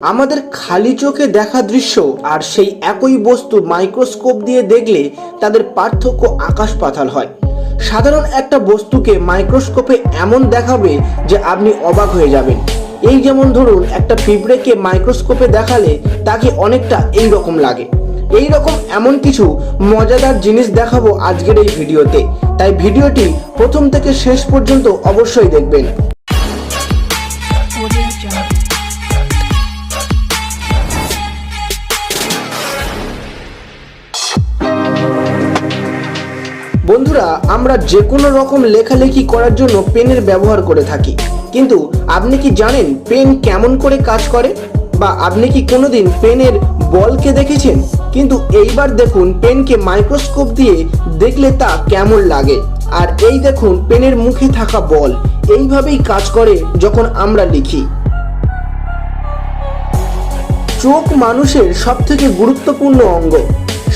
আমাদের খালি চোখে দেখা দৃশ্য আর সেই একই বস্তু মাইক্রোস্কোপ দিয়ে দেখলে তাদের পার্থক্য আকাশ পাতাল হয়। সাধারণ একটা বস্তুকে মাইক্রোস্কোপে এমন দেখাবে যে আপনি অবাক হয়ে যাবেন। এই যেমন ধরুন একটা পিঁপড়েকে মাইক্রোস্কোপে দেখালে তাকে অনেকটা এই রকম লাগে। এই রকম এমন কিছু মজাদার জিনিস দেখাবো আজকের এই ভিডিওতে, তাই ভিডিওটি প্রথম থেকে শেষ পর্যন্ত অবশ্যই দেখবেন। বন্ধুরা, আমরা যে কোনো রকম লেখালেখি করার জন্য পেনের ব্যবহার করে থাকি, কিন্তু আপনি কি জানেন পেন কেমন করে কাজ করে? বা আপনি কি কোনোদিন পেনের বলকে দেখেছেন? কিন্তু এইবার দেখুন পেনকে মাইক্রোস্কোপ দিয়ে দেখলে তা কেমন লাগে। আর এই দেখুন পেনের মুখে থাকা বল এইভাবেই কাজ করে যখন আমরা লিখি। চোখ মানুষের সবথেকে গুরুত্বপূর্ণ অঙ্গ।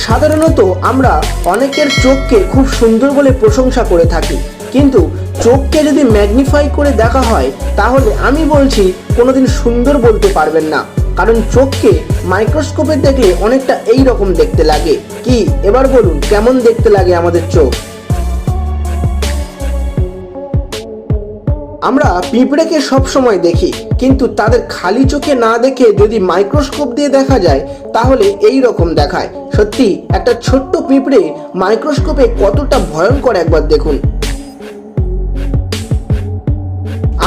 সাধারণত আমরা অনেকের চোখকে খুব সুন্দর বলে প্রশংসা করে থাকি, কিন্তু চোখকে যদি ম্যাগনিফাই করে দেখা হয় তাহলে আমি বলছি কোনোদিন সুন্দর বলতে পারবেন না, কারণ চোখকে মাইক্রোস্কোপে দেখলে অনেকটা এই রকম দেখতে লাগে। কি এবার বলুন কেমন দেখতে লাগে আমাদের চোখ? আমরা পিঁপড়েকে সব সময় দেখি, কিন্তু তাদের খালি চোখে না দেখে যদি মাইক্রোস্কোপ দিয়ে দেখা যায় তাহলে এই রকম দেখায়। সত্যি একটা ছোট্ট পিঁপড়ে মাইক্রোস্কোপে কতটা ভয়ঙ্কর একবার দেখুন।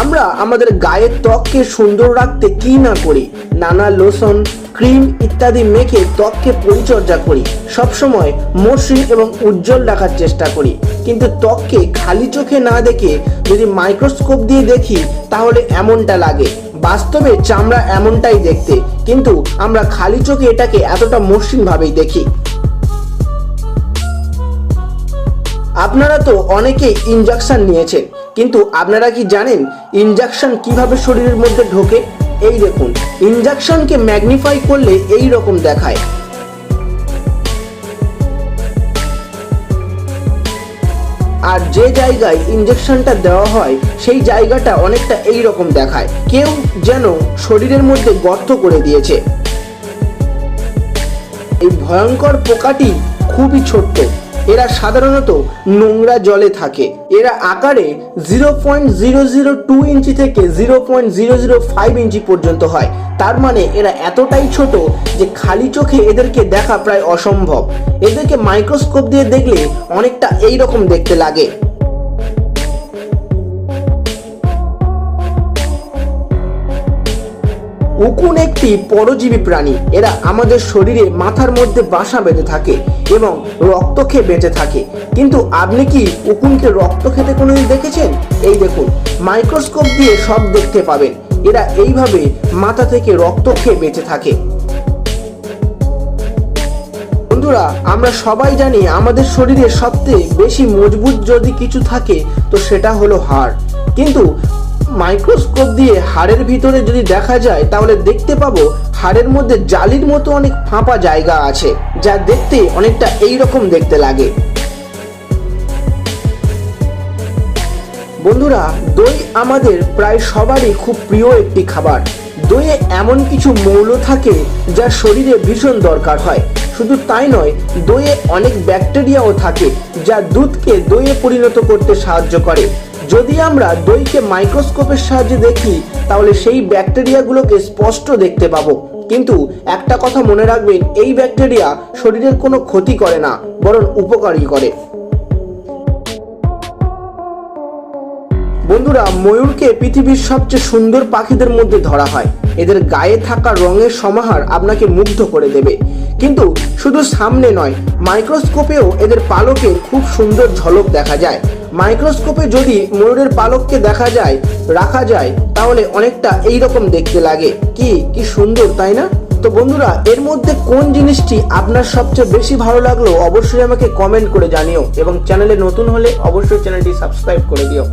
আমরা আমাদের গায়ের ত্বককে সুন্দর রাখতে কি না করি, নানা লোশন, ক্রিম ইত্যাদি মেখে ত্বককে পরিচর্যা করি, সবসময় মসৃণ এবং উজ্জ্বল রাখার চেষ্টা করি। কিন্তু ত্বককে খালি চোখে না দেখে যদি মাইক্রোস্কোপ দিয়ে দেখি তাহলে এমনটা লাগে। বাস্তবে চামড়া এমনটাই দেখতে, কিন্তু আমরা খালি চোখে এটাকে এতটা মসৃণ ভাবেই দেখি। আপনারা তো অনেকেই ইনজেকশন নিয়েছেন, কিন্তু আপনারা কি জানেন ইনজেকশন কিভাবে শরীরের মধ্যে ঢোকে? এই দেখুন ইনজেকশনকে ম্যাগনিফাই করলে এই রকম দেখায়। আর যে জায়গায় ইনজেকশনটা দেওয়া হয় সেই জায়গাটা অনেকটা এই রকম দেখায়, কেউ যেন শরীরের মধ্যে গর্ত করে দিয়েছে। এই ভয়ঙ্কর পোকাটি খুবই ছোট্ট, এরা সাধারণত নোংরা জলে থাকে। এরা আকারে 0.002 ইঞ্চি থেকে 0.005 ইঞ্চি পর্যন্ত হয়। তার মানে এরা এতটাই ছোট যে খালি চোখে এদেরকে দেখা প্রায় অসম্ভব। এদেরকে মাইক্রোস্কোপ দিয়ে দেখলে অনেকটা এই রকম দেখতে লাগে। উকুন একটি পরজীবী প্রাণী। এরা আমাদের শরীরে মাথার মধ্যে বাসা বেঁধে থাকে এবং রক্ত খেয়ে বেঁচে থাকে। কিন্তু আপনি কি উকুনকে রক্ত খেতে কোনোদিন দেখেছেন? এই দেখুন মাইক্রোস্কোপ দিয়ে সব দেখতে পাবেন। এরা এইভাবে মাথা থেকে রক্ত খেয়ে বেঁচে থাকে। বন্ধুরা, আমরা সবাই জানি আমাদের শরীরে সবচেয়ে বেশি মজবুত যদি কিছু থাকে তো সেটা হলো হাড়। কিন্তু মাইক্রোস্কোপ দিয়ে হাড়ের ভিতরে যদি দেখা যায় তাহলে দেখতে পাবো হাড়ের মধ্যে জালির মতো অনেক ফাঁপা জায়গা আছে, যা দেখতে অনেকটা এই রকম দেখতে লাগে। বন্ধুরা, দই আমাদের প্রায় সবারই খুব প্রিয় একটি খাবার। দইয়ে এমন কিছু মৌল থাকে যা শরীরে ভীষণ দরকার হয়। শুধু তাই নয়, দইয়ে অনেক ব্যাকটেরিয়াও থাকে যা দুধকে দইয়ে পরিণত করতে সাহায্য করে। যদি আমরা দইকে মাইক্রোস্কোপের সাহায্যে দেখি তাহলে সেই ব্যাকটেরিয়াগুলোকে স্পষ্ট দেখতে পাবো। কিন্তু একটা কথা মনে রাখবেন, এই ব্যাকটেরিয়া শরীরের কোনো ক্ষতি করে না, বরং উপকারী করে। বন্ধুরা, ময়ূরকে পৃথিবীর সবচেয়ে সুন্দর পাখিদের মধ্যে ধরা হয়। এদের গায়ে থাকা রঙের সমাহার আপনাকে মুগ্ধ করে দেবে। কিন্তু শুধু সামনে নয়, মাইক্রোস্কোপেও এদের পালকের খুব সুন্দর ঝলক দেখা যায়। মাইক্রোস্কোপে যদি ময়ূরের পালককে রাখা যায় তাহলে অনেকটা এই রকম দেখতে লাগে। কি সুন্দর, তাই না? তো বন্ধুরা, এর মধ্যে কোন জিনিসটি আপনার সবচেয়ে বেশি ভালো লাগলো অবশ্যই আমাকে কমেন্ট করে জানিও, এবং চ্যানেলে নতুন হলে অবশ্যই চ্যানেলটি সাবস্ক্রাইব করে দিও।